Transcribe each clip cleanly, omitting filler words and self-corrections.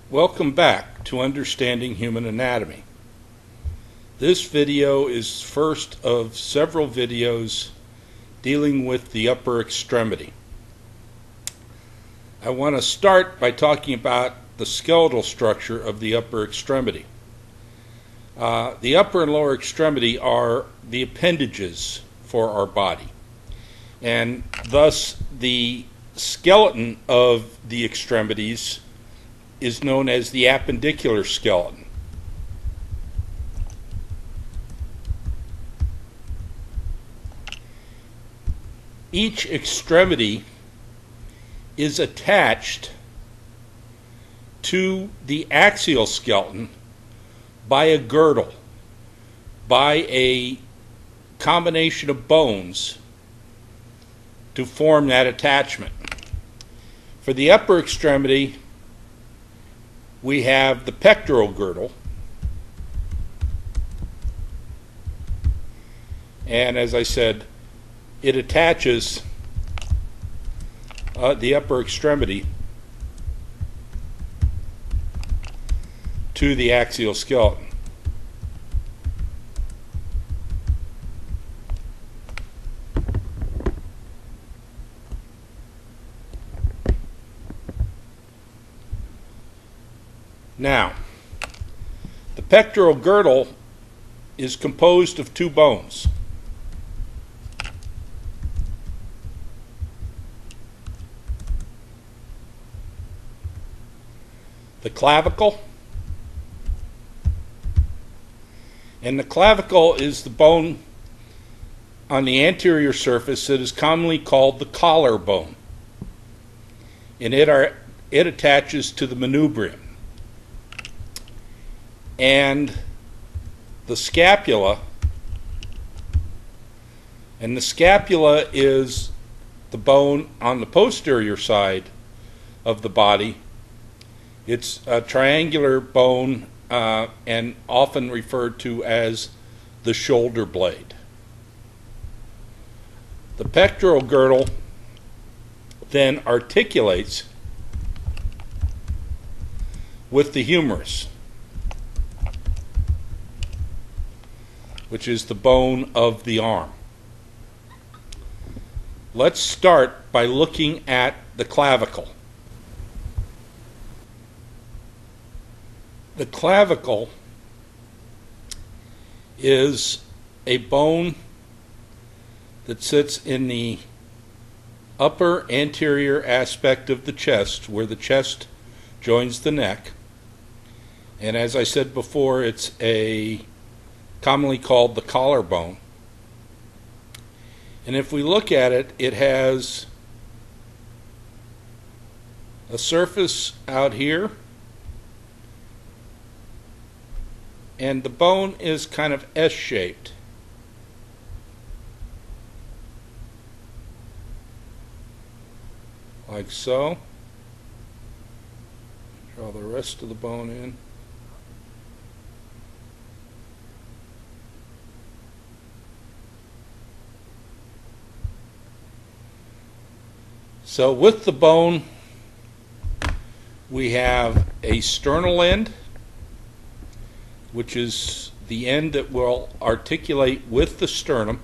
Welcome back to Understanding Human Anatomy. This video is first of several videos dealing with the upper extremity. I want to start by talking about the skeletal structure of the upper extremity. The upper and lower extremity are the appendages for our body, and thus the skeleton of the extremities is known as the appendicular skeleton. Each extremity is attached to the axial skeleton by a girdle, by a combination of bones to form that attachment. For the upper extremity, we have the pectoral girdle, and as I said, it attaches the upper extremity to the axial skeleton. Now, the pectoral girdle is composed of two bones. The clavicle, and the clavicle is the bone on the anterior surface that is commonly called the collar bone, and it attaches to the manubrium. And the scapula, is the bone on the posterior side of the body. It's a triangular bone and often referred to as the shoulder blade. The pectoral girdle then articulates with the humerus, which is the bone of the arm. Let's start by looking at the clavicle. The clavicle is a bone that sits in the upper anterior aspect of the chest, where the chest joins the neck. And as I said before, it's commonly called the collarbone. And if we look at it, it has a surface out here, and the bone is kind of S-shaped. Like so. Draw the rest of the bone in. So with the bone, we have a sternal end, which is the end that will articulate with the sternum.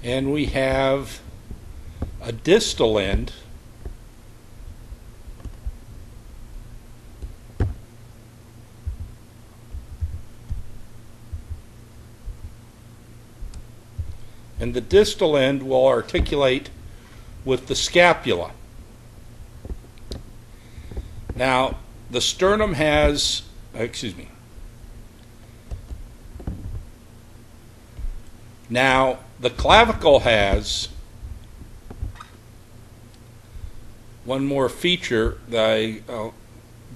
And we have a distal end and the distal end will articulate with the scapula. Now, the sternum has, Now, the clavicle has one more feature that I'll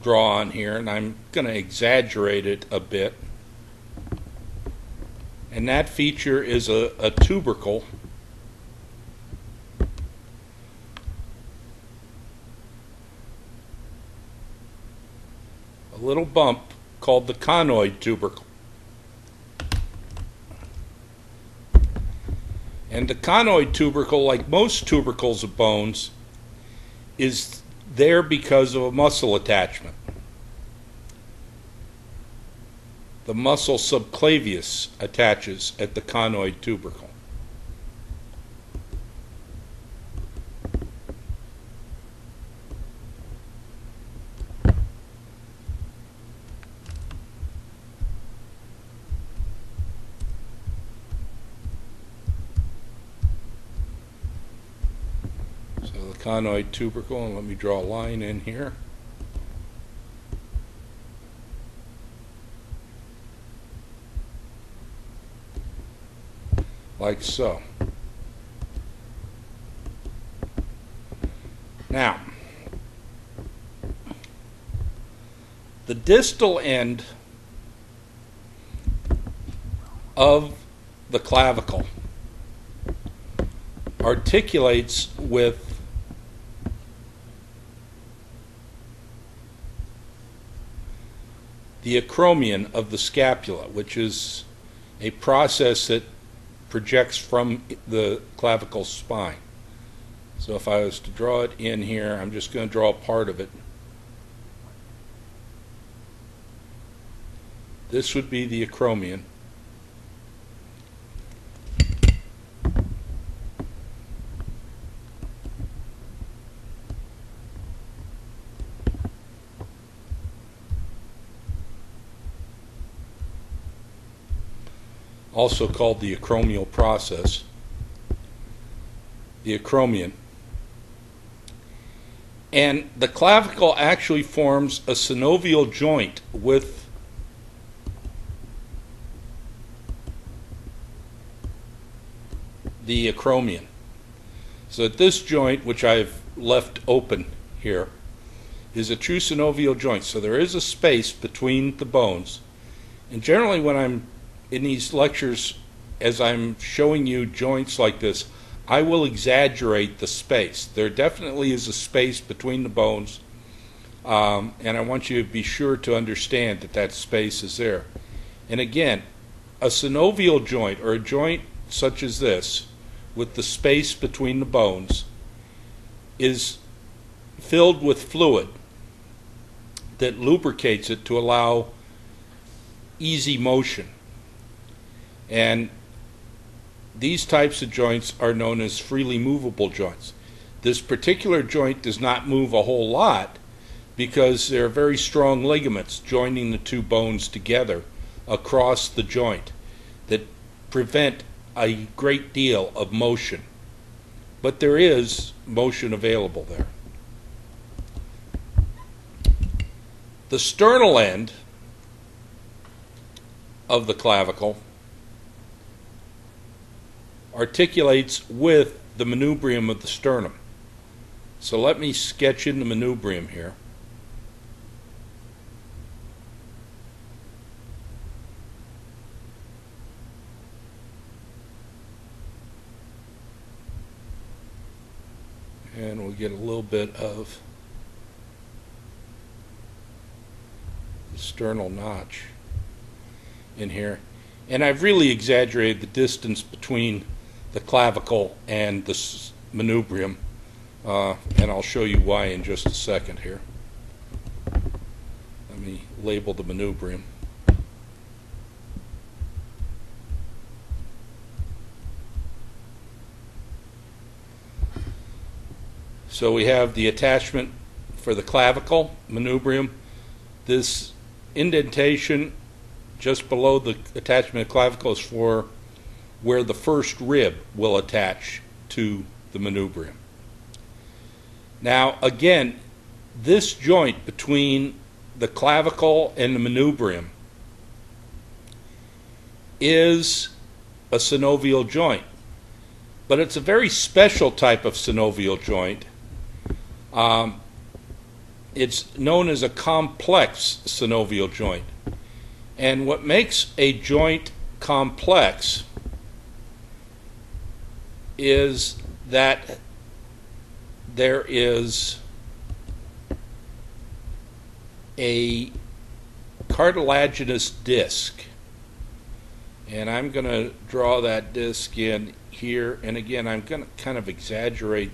draw on here, and I'm going to exaggerate it a bit. And that feature is a tubercle, a little bump called the conoid tubercle. And the conoid tubercle, like most tubercles of bones, is there because of a muscle attachment. The muscle subclavius attaches at the conoid tubercle. So the conoid tubercle, and let me draw a line in here. Like so. Now, the distal end of the clavicle articulates with the acromion of the scapula, which is a process that projects from the clavicle spine. So if I was to draw it in here, I'm just going to draw a part of it. This would be the acromion. Also called the acromial process, the acromion. And the clavicle actually forms a synovial joint with the acromion. So that this joint, which I've left open here, is a true synovial joint. So there is a space between the bones. And generally when I'm in these lectures, as I'm showing you joints like this, I will exaggerate the space. There definitely is a space between the bones, and I want you to be sure to understand that that space is there. And again, a synovial joint, or a joint such as this, with the space between the bones, is filled with fluid that lubricates it to allow easy motion. And these types of joints are known as freely movable joints. This particular joint does not move a whole lot because there are very strong ligaments joining the two bones together across the joint that prevent a great deal of motion. But there is motion available there. The sternal end of the clavicle articulates with the manubrium of the sternum. So let me sketch in the manubrium here. And we'll get a little bit of the sternal notch in here. And I've really exaggerated the distance between the clavicle and the manubrium, and I'll show you why in just a second here. Let me label the manubrium. So we have the attachment for the clavicle, manubrium. This indentation just below the attachment of clavicle is for where the first rib will attach to the manubrium. Now again, this joint between the clavicle and the manubrium is a synovial joint, but it's a very special type of synovial joint. It's known as a complex synovial joint. And what makes a joint complex is that there is a cartilaginous disc. And I'm going to draw that disc in here, and again I'm going to kind of exaggerate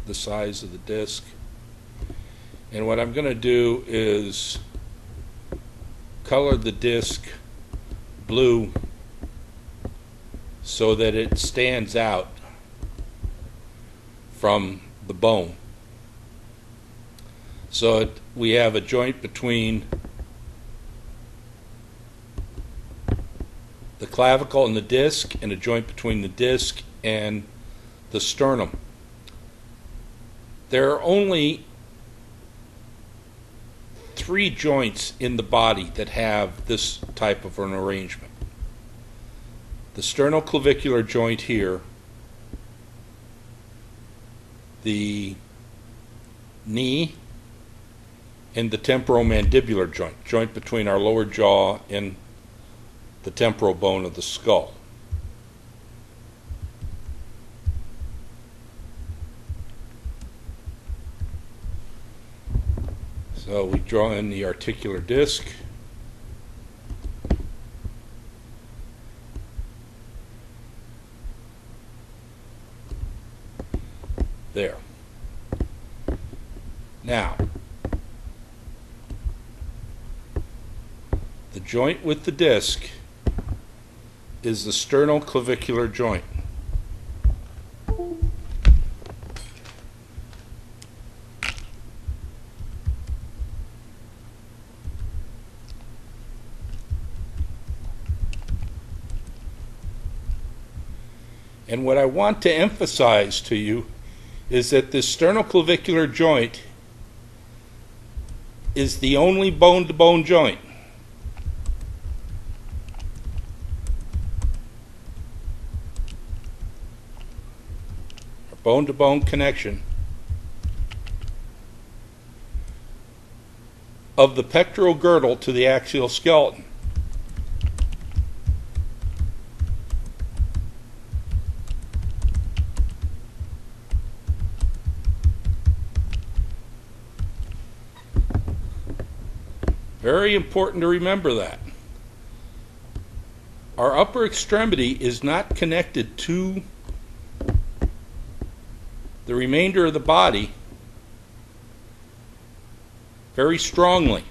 the size of the disc. And what I'm going to do is color the disc blue so that it stands out from the bone. So we have a joint between the clavicle and the disc, and a joint between the disc and the sternum. There are only 3 joints in the body that have this type of an arrangement. The sternoclavicular joint here, the knee, and the temporomandibular joint between our lower jaw and the temporal bone of the skull. So we draw in the articular disc. There. Now, the joint with the disc is the sternoclavicular joint. And what I want to emphasize to you is that this sternoclavicular joint is the only bone-to-bone joint. Bone-to-bone connection of the pectoral girdle to the axial skeleton. Very important to remember that. Our upper extremity is not connected to the remainder of the body very strongly.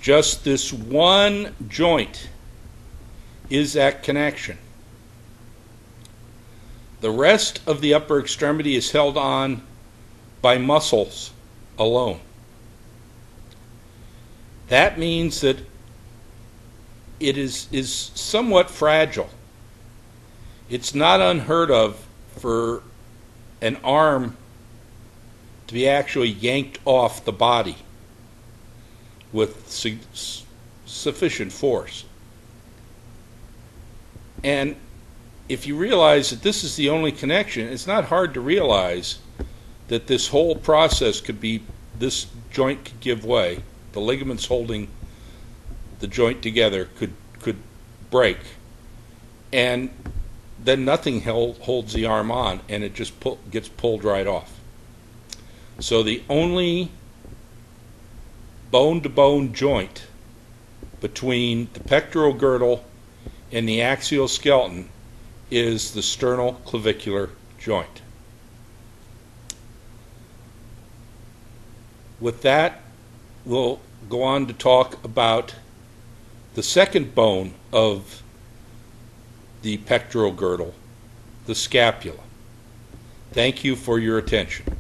Just this one joint is that connection. The rest of the upper extremity is held on by muscles alone. That means that it is somewhat fragile. It's not unheard of for an arm to be actually yanked off the body with sufficient force. And if you realize that this is the only connection, it's not hard to realize that this whole process could be, this joint could give way. The ligaments holding the joint together could break, and then nothing holds the arm on, and it just gets pulled right off. So the only bone-to-bone joint between the pectoral girdle and the axial skeleton is the sternoclavicular joint. With that, we'll go on to talk about the second bone of the pectoral girdle, the scapula. Thank you for your attention.